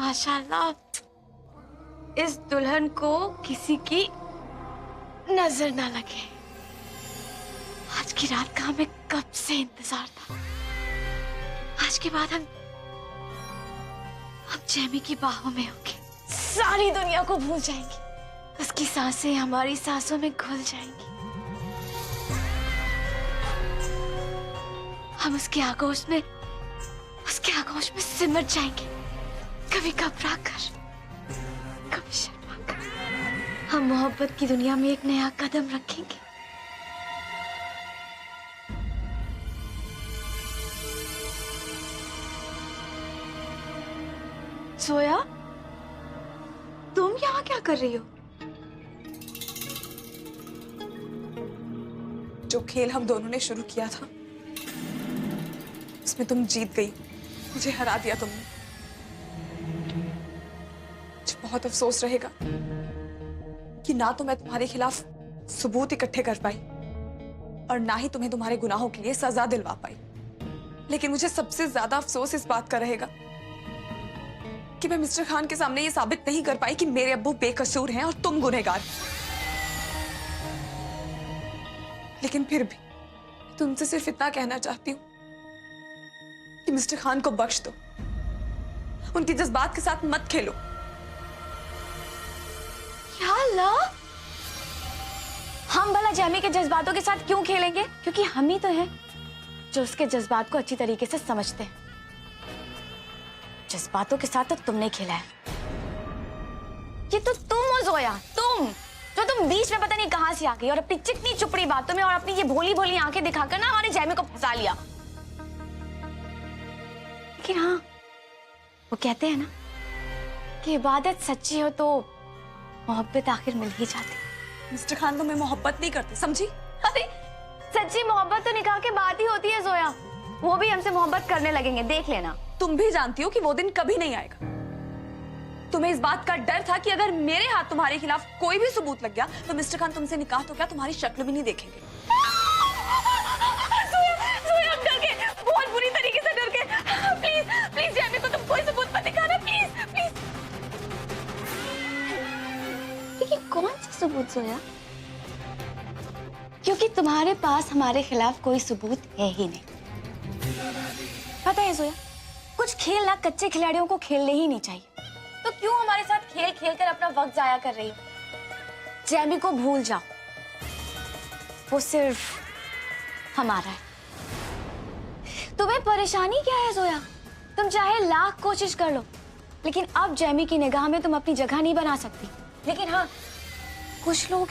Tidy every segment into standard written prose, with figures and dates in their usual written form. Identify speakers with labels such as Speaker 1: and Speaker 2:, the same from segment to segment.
Speaker 1: माशाल्लाह इस दुल्हन को किसी की नजर ना लगे। आज की रात का हमें कब से इंतजार था। आज के बाद हम जैमी की बाहों में होंगे, सारी दुनिया को भूल जाएंगे, उसकी सांसें हमारी सांसों में घुल जाएंगी, हम उसके आगोश में सिमट जाएंगे, कभी घबरा कर, कभी शर्मा कर। हम मोहब्बत की दुनिया में एक नया कदम रखेंगे। सोया, तुम यहाँ क्या कर रही हो?
Speaker 2: जो खेल हम दोनों ने शुरू किया था उसमें तुम जीत गई, मुझे हरा दिया तुमने। मुझे बहुत अफसोस रहेगा कि ना तो मैं तुम्हारे खिलाफ सबूत इकट्ठे कर पाई और ना ही तुम्हें तुम्हारे गुनाहों के लिए सजा दिलवा पाई। लेकिन मुझे सबसे ज्यादा अफसोस इस बात का रहेगा कि मैं मिस्टर खान के सामने ये साबित नहीं कर पाई कि मेरे अब्बू बेकसूर हैं और तुम गुनहगार। लेकिन फिर भी तुमसे सिर्फ इतना कहना चाहती हूँ कि मिस्टर खान को बख्श दो, उनके जज्बात के साथ मत खेलो।
Speaker 1: या अल्लाह, हम भला जैमी के जज्बातों के साथ क्यों खेलेंगे? क्योंकि हम ही तो हैं जो उसके जज्बात को अच्छी तरीके से समझते हैं। जज्बातों के साथ तो तुमने खेला है। ये तो तुम हो जोया, तुम बीच में पता नहीं कहां से आ गई और अपनी चिकनी चुपड़ी बातों में और अपनी ये भोली भोली आंखें दिखाकर ना हमारे जैमी को फंसा लिया। लेकिन हाँ, वो कहते हैं ना कि इबादत सच्ची हो तो मोहब्बत आखिर मिल ही जाती।
Speaker 2: मिस्टर खान तुम्हें मोहब्बत नहीं करते, समझी?
Speaker 1: अरे सच्ची मोहब्बत तो निकाह के बाद ही होती है जोया। वो भी हमसे मोहब्बत करने लगेंगे, देख लेना।
Speaker 2: तुम भी जानती हो कि वो दिन कभी नहीं आएगा। तुम्हें इस बात का डर था कि अगर मेरे हाथ तुम्हारे खिलाफ कोई भी सबूत लग गया तो मिस्टर खान तुमसे निकाह तो क्या तुम्हारी शक्ल भी नहीं देखेंगे।
Speaker 1: जोया, डर के, बहुत बुरी तरीके से डर के। प्लीज प्लीज जैमी को तुम कोई सबूत मत दिखाना, प्लीज प्लीज। लेकिन कौन सा सबूत जोया? क्योंकि तुम्हारे पास हमारे खिलाफ कोई सबूत है ही नहीं। पता है जोया, कुछ खेल ना कच्चे खिलाड़ियों को खेलने ही नहीं चाहिए। तो क्यों हमारे साथ खेल खेल कर अपना वक्त जाया कर रही हो? जैमी को भूल जाओ, वो सिर्फ हमारा है। तुम्हें परेशानी क्या है जोया? तुम चाहे लाख कोशिश कर लो, लेकिन अब जैमी की निगाह में तुम अपनी जगह नहीं बना सकती। लेकिन हाँ, कुछ लोग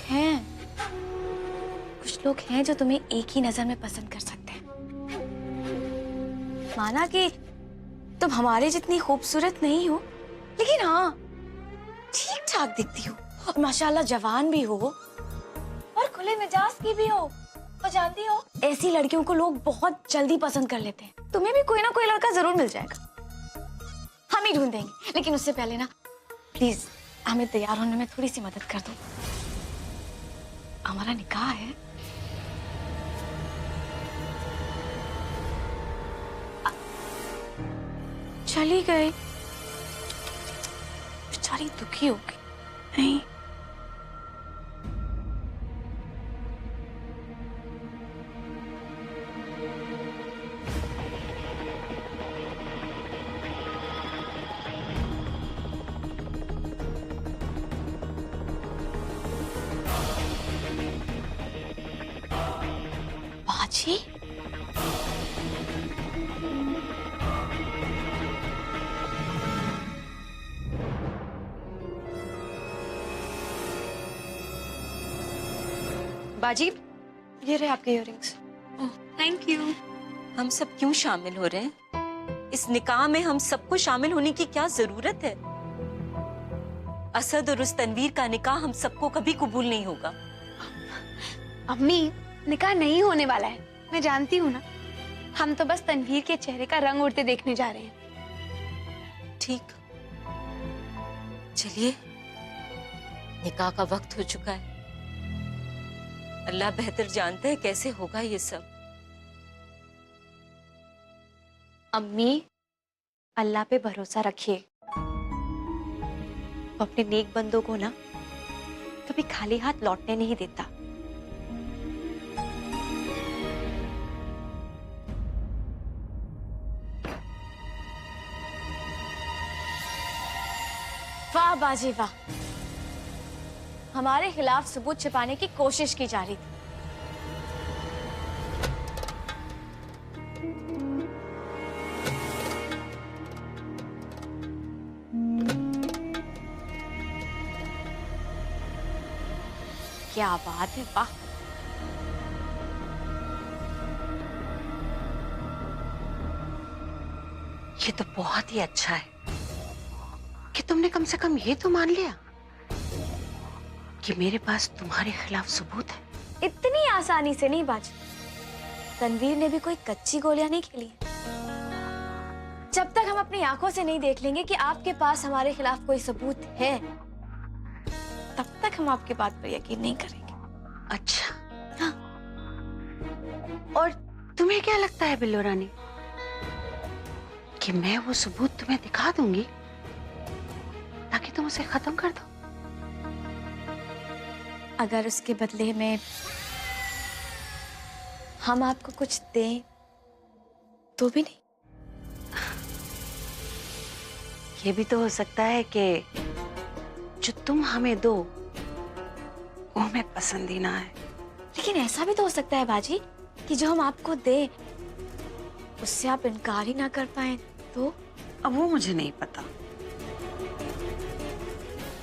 Speaker 1: हैं जो तुम्हें एक ही नजर में पसंद कर सकते हैं। माना कि तुम हमारे जितनी खूबसूरत नहीं हो, लेकिन हाँ ठीक ठाक दिखती हो और माशाल्लाह जवान भी हो और खुले मिजाज की भी हो। और जानती हो, ऐसी लड़कियों को लोग बहुत जल्दी पसंद कर लेते हैं। तुम्हें भी कोई ना कोई लड़का जरूर मिल जाएगा, हम ही ढूंढ देंगे। लेकिन उससे पहले ना प्लीज हमें तैयार होने में थोड़ी सी मदद कर दो। हमारा निकाह है। चली गई, बेचारी दुखी होगी। नहीं, बाजी
Speaker 3: बाजी,
Speaker 1: ये रहे आपके इयररिंग्स।
Speaker 3: Thank you. हम सब क्यों शामिल हो रहे हैं इस निकाह में? हम सबको शामिल होने की क्या जरूरत है? असद और उस तनवीर का निकाह हम सबको कभी कबूल नहीं होगा।
Speaker 4: अम्मी, निकाह नहीं होने वाला है, मैं जानती हूँ ना। हम तो बस तनवीर के चेहरे का रंग उड़ते देखने जा रहे हैं।
Speaker 3: ठीक, चलिए, निकाह का वक्त हो चुका है। अल्लाह बेहतर जानता है कैसे होगा ये सब।
Speaker 4: अम्मी, अल्लाह पे भरोसा रखिए।
Speaker 3: वो अपने नेक बंदों को ना कभी खाली हाथ लौटने नहीं देता।
Speaker 1: वाह बाजी वाह, हमारे खिलाफ सबूत छिपाने की कोशिश की जा रही थी। क्या बात है, वाह।
Speaker 5: ये तो बहुत ही अच्छा है कि तुमने कम से कम ये तो मान लिया कि मेरे पास तुम्हारे खिलाफ सबूत है।
Speaker 1: इतनी आसानी से नहीं बाजी, तनवीर ने भी कोई कच्ची गोलियां नहीं खेली है। जब तक हम अपनी आंखों से नहीं देख लेंगे कि आपके पास हमारे खिलाफ कोई सबूत है, तब तक हम आपकी बात पर यकीन नहीं करेंगे।
Speaker 5: अच्छा हाँ। और तुम्हें क्या लगता है बिल्लो रानी कि मैं वो सबूत तुम्हें दिखा दूंगी ताकि तुम उसे खत्म कर दो?
Speaker 1: अगर उसके बदले में हम आपको कुछ दें तो भी नहीं?
Speaker 5: ये भी तो हो सकता है कि जो तुम हमें दो वो हमें पसंद ही ना है।
Speaker 1: लेकिन ऐसा भी तो हो सकता है बाजी कि जो हम आपको दें उससे आप इनकार ही ना कर पाए तो?
Speaker 5: अब वो मुझे नहीं पता,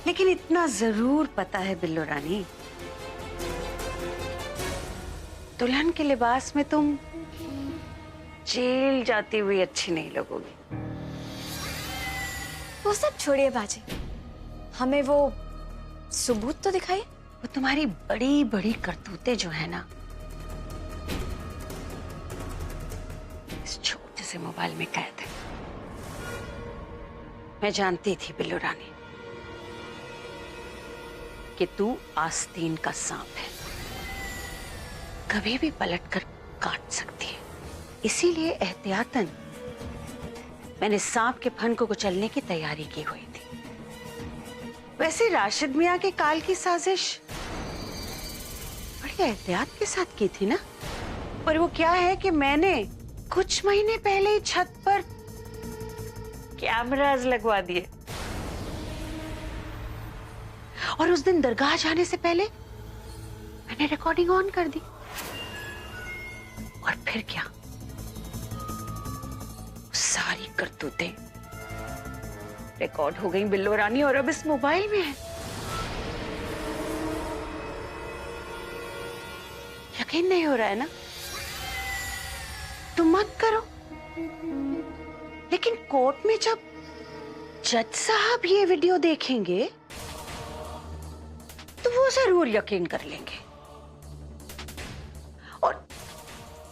Speaker 5: लेकिन इतना जरूर पता है बिल्लो रानी, दुल्हन के लिबास में तुम जेल जाती हुई अच्छी नहीं लगोगी।
Speaker 1: वो सब छोड़िए बाजी, हमें वो सबूत तो दिखाइए।
Speaker 5: वो तुम्हारी बड़ी बड़ी करतूतें जो है ना, इस छोटे से मोबाइल में कैद है। मैं जानती थी बिल्लो रानी कि तू आस्तीन का सांप है, कभी भी पलट कर काट सकती है। इसीलिए एहतियातन मैंने सांप के फन को कुचलने की तैयारी की हुई थी। वैसे राशिद मियां के काल की साजिश बड़ी एहतियात के साथ की थी ना, पर वो क्या है कि मैंने कुछ महीने पहले ही छत पर कैमरास लगवा दिए और उस दिन दरगाह जाने से पहले मैंने रिकॉर्डिंग ऑन कर दी। और फिर क्या, सारी करतूतें रिकॉर्ड हो गई बिल्लो रानी, और अब इस मोबाइल में है। यकीन नहीं हो रहा है ना? तुम मत करो, लेकिन कोर्ट में जब जज साहब ये वीडियो देखेंगे तो वो जरूर यकीन कर लेंगे। और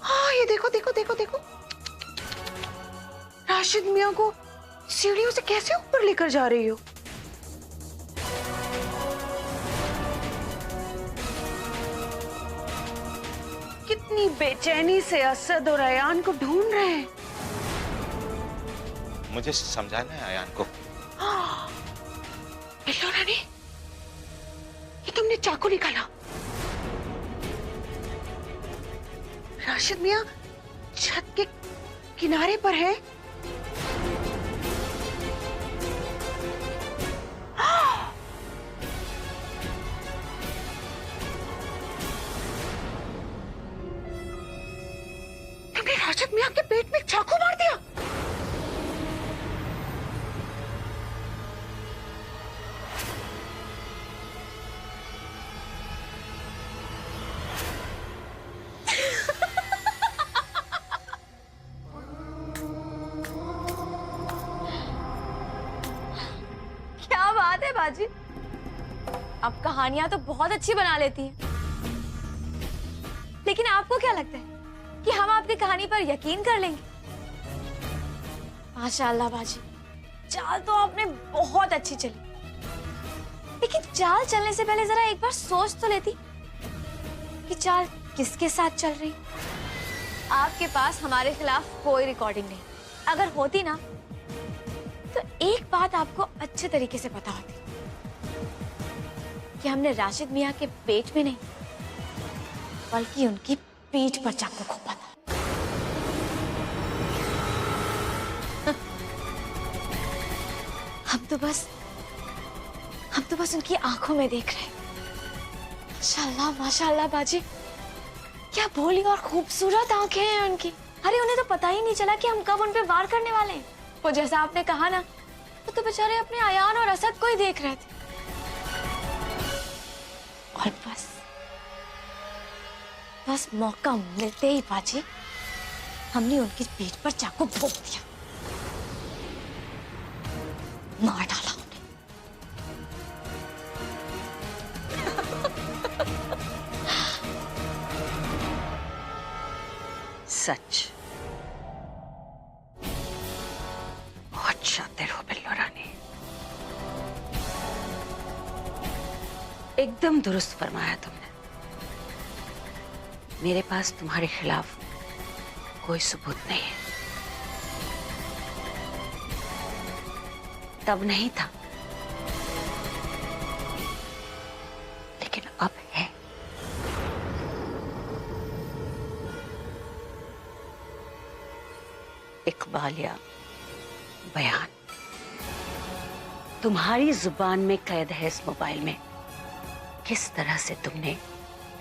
Speaker 5: हाँ, ये देखो देखो देखो देखो, राशिद मियां को सीढ़ियों से कैसे ऊपर लेकर जा रही हो। कितनी बेचैनी से असद और अयान को ढूंढ रहे हैं।
Speaker 6: मुझे समझाना है अयान को।
Speaker 5: बिल्लो रानी, ये तुमने चाकू निकाला। राशिद मियां छत के किनारे पर है। तुमने राशिद मियां के पेट में चाकू मार दिया।
Speaker 1: क्या बात है बाजी, आप कहानियां तो बहुत अच्छी बना लेती हैं, लेकिन आपको क्या लगता है कि हम आपकी कहानी पर यकीन कर लेंगे? माशाअल्लाह बाजी, चाल तो आपने बहुत अच्छी चली, लेकिन चाल चलने से पहले जरा एक बार सोच तो लेती कि चाल किसके साथ चल रही। आपके पास हमारे खिलाफ कोई रिकॉर्डिंग नहीं, अगर होती ना तो एक बात आपको अच्छे तरीके से पता होती कि हमने राशिद मियाँ के पेट में नहीं बल्कि उनकी पीठ पर चाकू घोंपा था। हम तो बस उनकी आंखों में देख रहे हैं। माशाल्लाह माशाल्लाह बाजी, क्या भोली और खूबसूरत आंखें हैं उनकी। अरे उन्हें तो पता ही नहीं चला कि हम कब उन पे वार करने वाले हैं। वो जैसा आपने कहा ना, वो तो बेचारे अपने अयान और असद को ही देख रहे थे। और बस मौका मिलते ही बाजी हमने उनकी पीठ पर चाकू भोंक दिया, मार डाला उन्हें।
Speaker 5: सच बहुत शातिर हो बिल्लो रानी, एकदम दुरुस्त फरमाया तुमने। मेरे पास तुम्हारे खिलाफ कोई सबूत नहीं है, तब नहीं था लेकिन अब है। इकबाल या बयान तुम्हारी जुबान में कैद है। इस मोबाइल में किस तरह से तुमने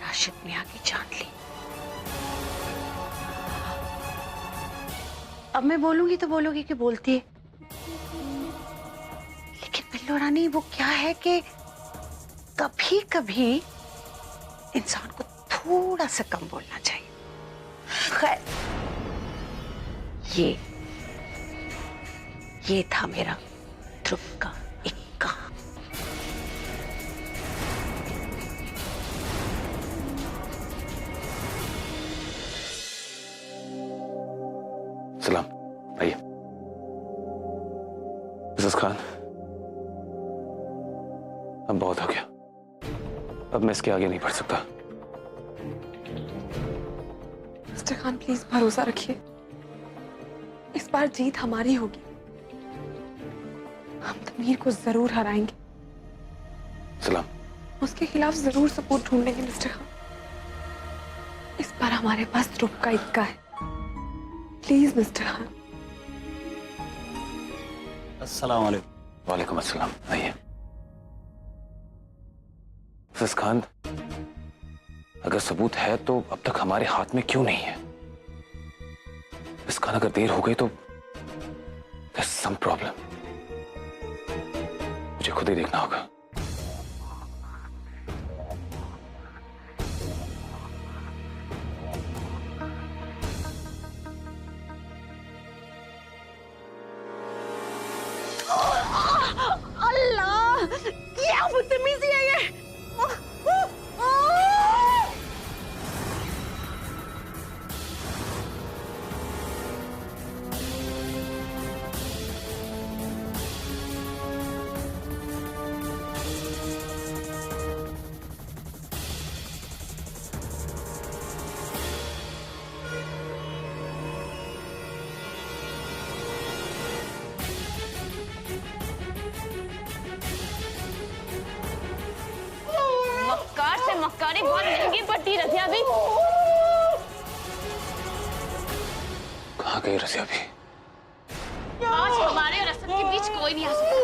Speaker 5: राशिद मियां की जान ली। अब मैं बोलूंगी तो बोलोगी कि बोलती है, लेकिन बिल्लो रानी वो क्या है कि कभी कभी इंसान को थोड़ा सा कम बोलना चाहिए। खैर, ये था मेरा ध्रुव का इक्का।
Speaker 7: सलाम, आइए। मिसेस खान, अब बहुत हो गया, अब मैं इसके आगे नहीं बढ़ सकता।
Speaker 2: मिस्टर खान प्लीज भरोसा रखिए, इस बार जीत हमारी होगी। हम तमीर को जरूर हराएंगे।
Speaker 7: सलाम।
Speaker 2: उसके खिलाफ जरूर सबूत ढूंढेंगे मिस्टर खान। इस बार हमारे पास ध्रुव का इक्का है। Please mister Khan.
Speaker 8: अस्सलाम वालेकुम।
Speaker 7: वालेकुम अस्सलाम, आइए। मिसेस खान, अगर सबूत है तो अब तक हमारे हाथ में क्यों नहीं है? मिस खान, अगर देर हो गई तो there's some problem। मुझे खुद ही देखना होगा।
Speaker 5: अल्लाह, क्या बदतमीजी है ये।
Speaker 1: मक्कार से मक्कारी बहुत महंगी पड़ती रसिया भी।
Speaker 7: कहाँ गई रसिया भी?
Speaker 1: आज हमारे और असद के बीच कोई नहीं आ सकता।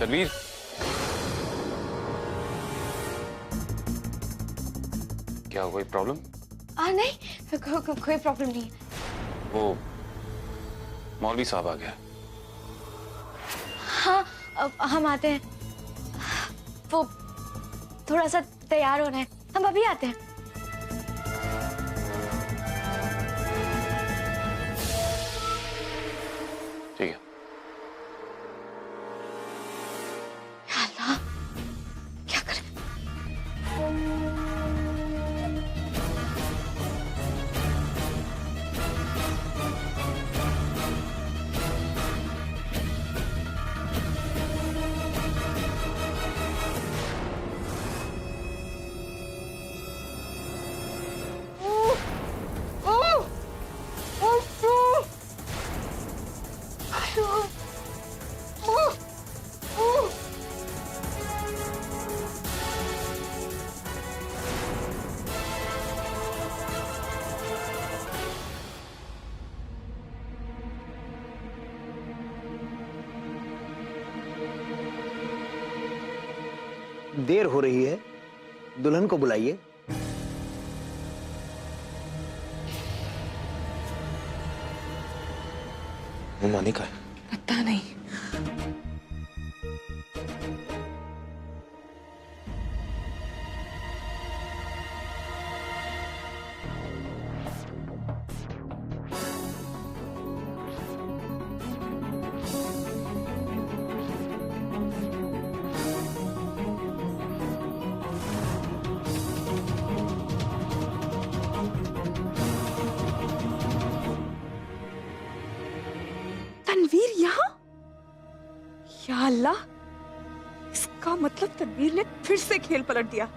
Speaker 7: तनवीर, क्या कोई प्रॉब्लम?
Speaker 1: नहीं, कोई प्रॉब्लम नहीं है।
Speaker 7: वो मौलवी साहब आ गया।
Speaker 1: हाँ, अब हम आते हैं। वो थोड़ा सा तैयार होना है, हम अभी आते हैं।
Speaker 7: ठीक है।
Speaker 1: या अल्लाह, क्या करें?
Speaker 9: देर हो रही है, दुल्हन को बुलाइए।
Speaker 6: मुमानी का है?
Speaker 2: पता नहीं। तनवीर यहाँ? या अल्लाह, इसका मतलब तनवीर ने फिर से खेल पलट दिया।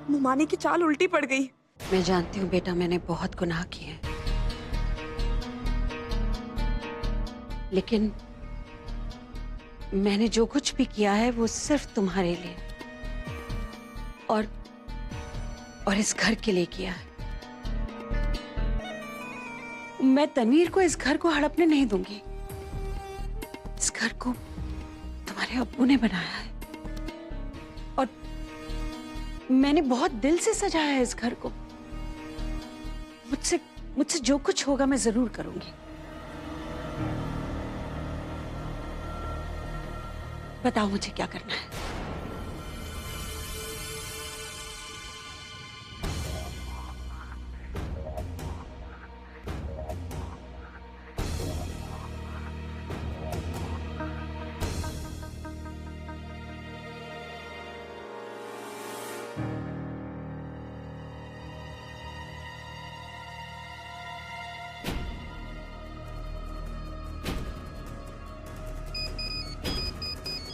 Speaker 2: मुमानी की चाल उल्टी पड़ गई।
Speaker 5: मैं जानती हूँ बेटा, मैंने बहुत गुनाह किए हैं, लेकिन मैंने जो कुछ भी किया है वो सिर्फ तुम्हारे लिए और इस घर के लिए किया है। मैं तनवीर को इस घर को हड़पने नहीं दूंगी। इस घर को तुम्हारे अब्बू ने बनाया है और मैंने बहुत दिल से सजाया है इस घर को। मुझसे जो कुछ होगा मैं जरूर करूंगी। बताओ मुझे क्या करना है।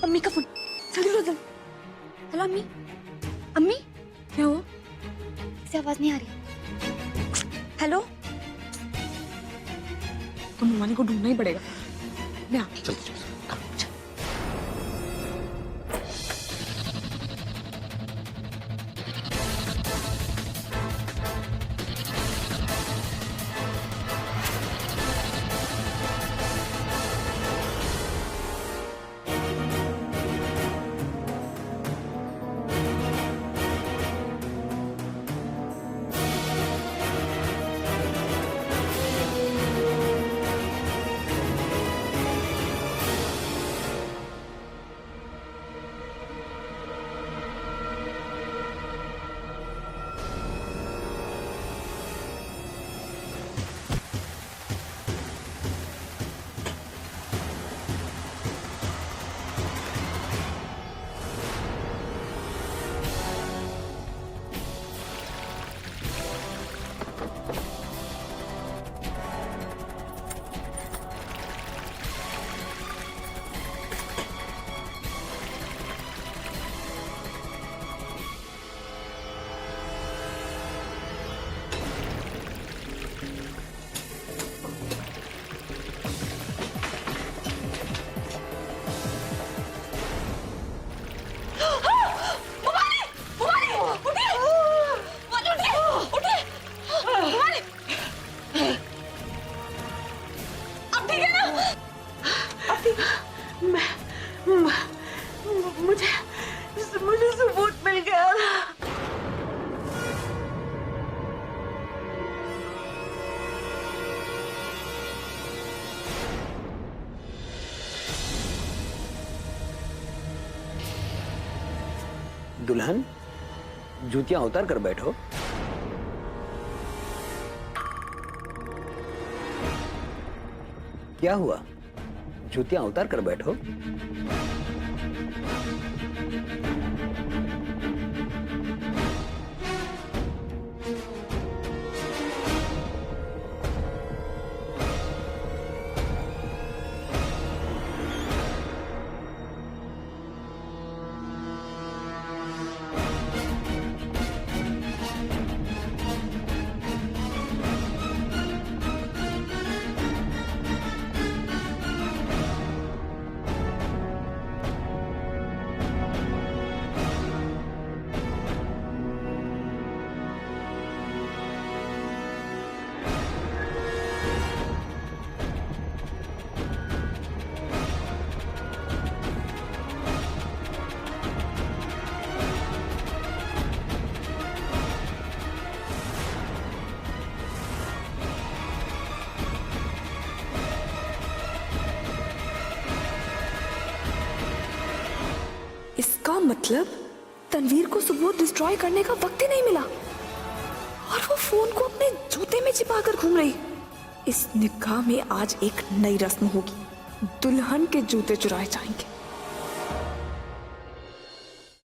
Speaker 1: अम्मी का फोन। जल्दी लो जल्दी। हेलो अम्मी। अम्मी
Speaker 2: क्या हुआ?
Speaker 1: इसे आवाज नहीं आ रही। हेलो।
Speaker 2: तो मुमानी को ढूंढना ही पड़ेगा। मैं आती हूँ।
Speaker 6: चल।
Speaker 5: मुझे सबूत मिल गया।
Speaker 9: दुल्हन, जूतियां उतार कर बैठो। क्या हुआ? जूतियां उतार कर बैठो।
Speaker 2: मतलब तनवीर को सबूत डिस्ट्रॉय करने का वक्त ही नहीं मिला और वो फोन को अपने जूते में छिपा कर घूम रही। इस निकाह में आज एक नई रस्म होगी, दुल्हन के जूते चुराए जाएंगे।